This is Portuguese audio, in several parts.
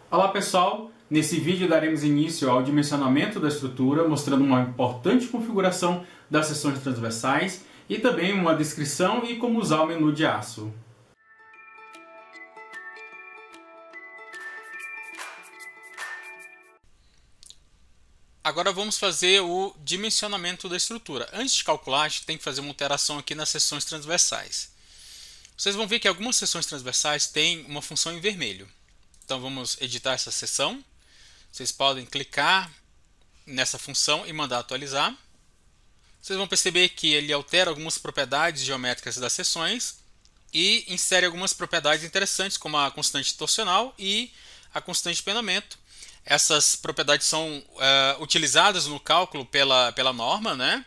Olá pessoal, nesse vídeo daremos início ao dimensionamento da estrutura, mostrando uma importante configuração das seções transversais e também uma descrição e como usar o menu de aço. Agora vamos fazer o dimensionamento da estrutura. Antes de calcular, a gente tem que fazer uma alteração aqui nas seções transversais. Vocês vão ver que algumas seções transversais têm uma função em vermelho. Então vamos editar essa seção. Vocês podem clicar nessa função e mandar atualizar. Vocês vão perceber que ele altera algumas propriedades geométricas das seções e insere algumas propriedades interessantes, como a constante torsional e a constante de penamento. Essas propriedades são utilizadas no cálculo pela norma, né?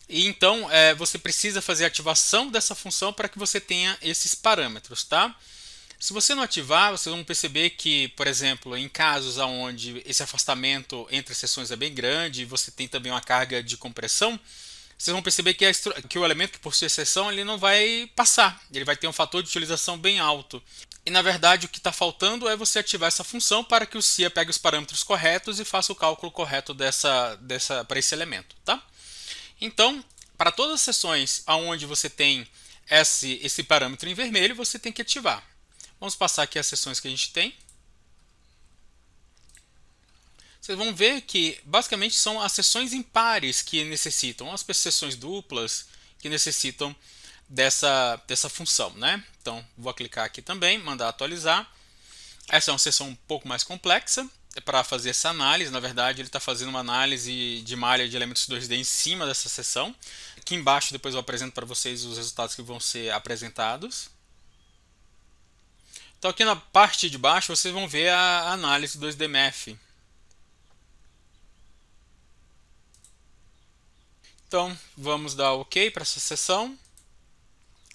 E então você precisa fazer a ativação dessa função para que você tenha esses parâmetros, tá? Se você não ativar, vocês vão perceber que, por exemplo, em casos onde esse afastamento entre as seções é bem grande e você tem também uma carga de compressão, vocês vão perceber que o elemento que possui a seção ele não vai passar, ele vai ter um fator de utilização bem alto. E na verdade o que está faltando é você ativar essa função para que o CIA pegue os parâmetros corretos e faça o cálculo correto para esse elemento. Tá? Então, para todas as seções onde você tem esse parâmetro em vermelho, você tem que ativar. Vamos passar aqui as seções que a gente tem. Vocês vão ver que basicamente são as seções impares que necessitam, as seções duplas que necessitam dessa função, né? Então, vou clicar aqui também, mandar atualizar. Essa é uma seção um pouco mais complexa para fazer essa análise. Na verdade, ele está fazendo uma análise de malha de elementos 2D em cima dessa seção. Aqui embaixo, depois eu apresento para vocês os resultados que vão ser apresentados. Então, aqui na parte de baixo, vocês vão ver a análise 2D Math. Então, vamos dar OK para essa seção.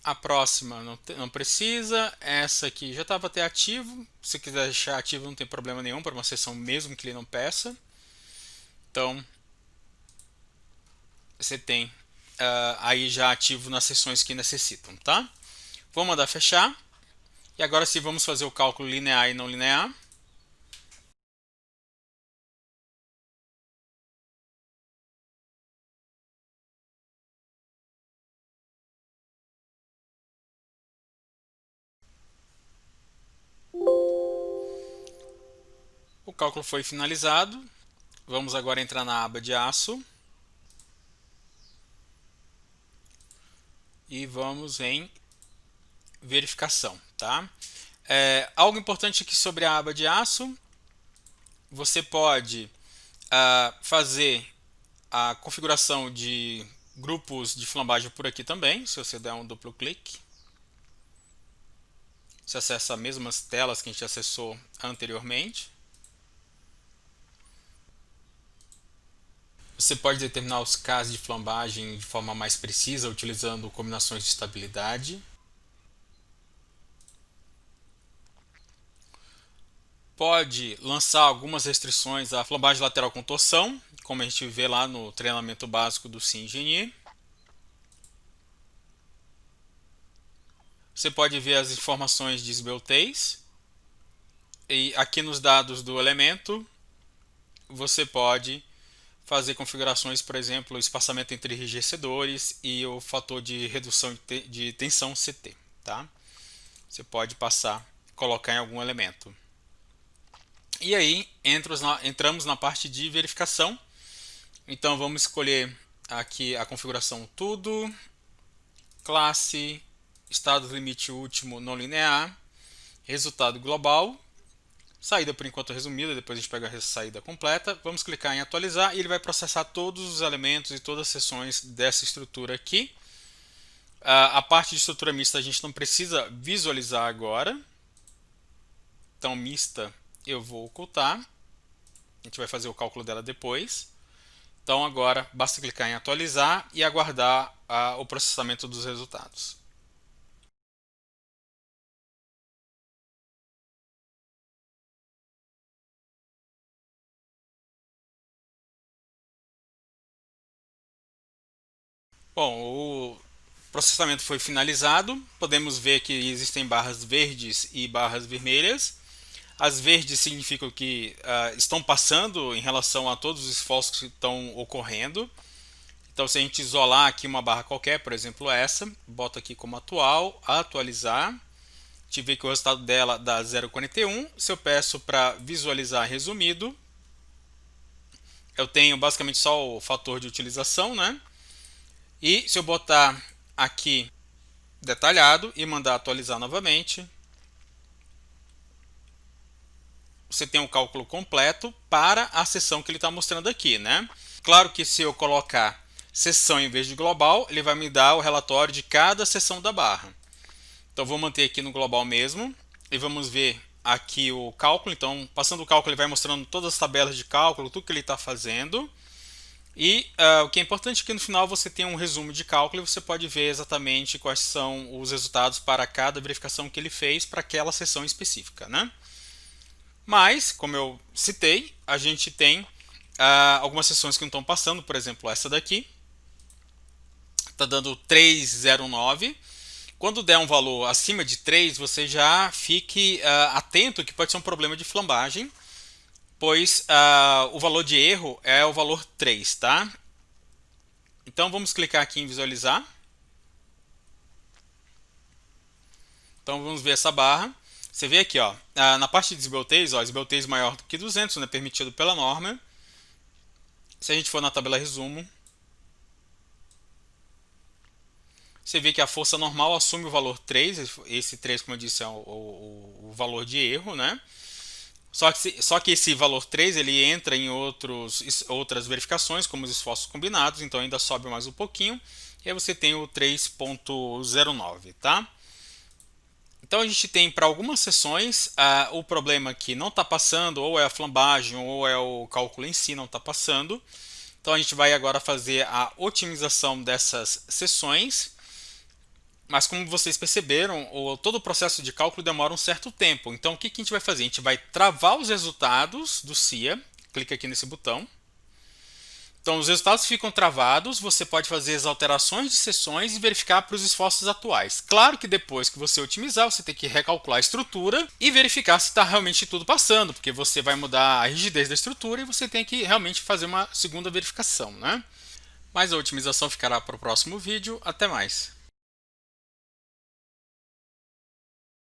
A próxima não precisa. Essa aqui já estava até ativo. Se quiser deixar ativo, não tem problema nenhum para uma seção mesmo que ele não peça. Então, você tem aí já ativo nas seções que necessitam, tá? Vou mandar fechar. E agora sim vamos fazer o cálculo linear e não linear. O cálculo foi finalizado. Vamos agora entrar na aba de aço. E vamos em verificação, tá? Algo importante aqui sobre a aba de aço. Você pode fazer a configuração de grupos de flambagem por aqui também, se você der um duplo clique. Você acessa as mesmas telas que a gente acessou anteriormente. Você pode determinar os casos de flambagem de forma mais precisa, utilizando combinações de estabilidade. Pode lançar algumas restrições à flambagem lateral com torção, como a gente vê lá no treinamento básico do SimEngineer. Você pode ver as informações de esbeltez. E aqui nos dados do elemento, você pode fazer configurações, por exemplo, o espaçamento entre enrijecedores e o fator de redução de tensão CT. Tá? Você pode colocar em algum elemento. E aí entramos na parte de verificação. Então vamos escolher aqui a configuração tudo, classe, estado limite último não linear, resultado global, saída por enquanto resumida, depois a gente pega a saída completa. Vamos clicar em atualizar e ele vai processar todos os elementos e todas as seções dessa estrutura aqui. A parte de estrutura mista a gente não precisa visualizar agora. Então mista eu vou ocultar. A gente vai fazer o cálculo dela depois. Então agora basta clicar em atualizar e aguardar o processamento dos resultados. Bom, o processamento foi finalizado. Podemos ver que existem barras verdes e barras vermelhas. As verdes significam que estão passando em relação a todos os esforços que estão ocorrendo. Então, se a gente isolar aqui uma barra qualquer, por exemplo essa, boto aqui como atual, atualizar, a gente vê que o resultado dela dá 0,41. Se eu peço para visualizar resumido, eu tenho basicamente só o fator de utilização, né? E se eu botar aqui detalhado e mandar atualizar novamente, você tem um cálculo completo para a seção que ele está mostrando aqui, né? Claro que se eu colocar seção em vez de global, ele vai me dar o relatório de cada seção da barra. Então vou manter aqui no global mesmo e vamos ver aqui o cálculo. Então, passando o cálculo, ele vai mostrando todas as tabelas de cálculo, tudo que ele está fazendo. E o que é importante é que no final você tem um resumo de cálculo e você pode ver exatamente quais são os resultados para cada verificação que ele fez para aquela seção específica, né? Mas, como eu citei, a gente tem algumas seções que não estão passando, por exemplo, essa daqui está dando 309. Quando der um valor acima de 3, você já fique atento que pode ser um problema de flambagem, pois o valor de erro é o valor 3, tá? Então vamos clicar aqui em visualizar. Então vamos ver essa barra. Você vê aqui, ó, na parte de esbeltez, esbeltez maior do que 200, né, permitido pela norma. Se a gente for na tabela resumo, você vê que a força normal assume o valor 3, esse 3, como eu disse, é o valor de erro, né? Só que esse valor 3 ele entra em outras verificações, como os esforços combinados, então ainda sobe mais um pouquinho, e aí você tem o 3,09, tá? Então a gente tem para algumas seções o problema que não está passando, ou é a flambagem, ou é o cálculo em si não está passando. Então a gente vai agora fazer a otimização dessas seções. Mas como vocês perceberam, todo o processo de cálculo demora um certo tempo. Então o que a gente vai fazer? A gente vai travar os resultados do CIA. Clica aqui nesse botão. Então os resultados ficam travados, você pode fazer as alterações de seções e verificar para os esforços atuais. Claro que depois que você otimizar, você tem que recalcular a estrutura e verificar se está realmente tudo passando, porque você vai mudar a rigidez da estrutura e você tem que realmente fazer uma segunda verificação, né? Mas a otimização ficará para o próximo vídeo. Até mais!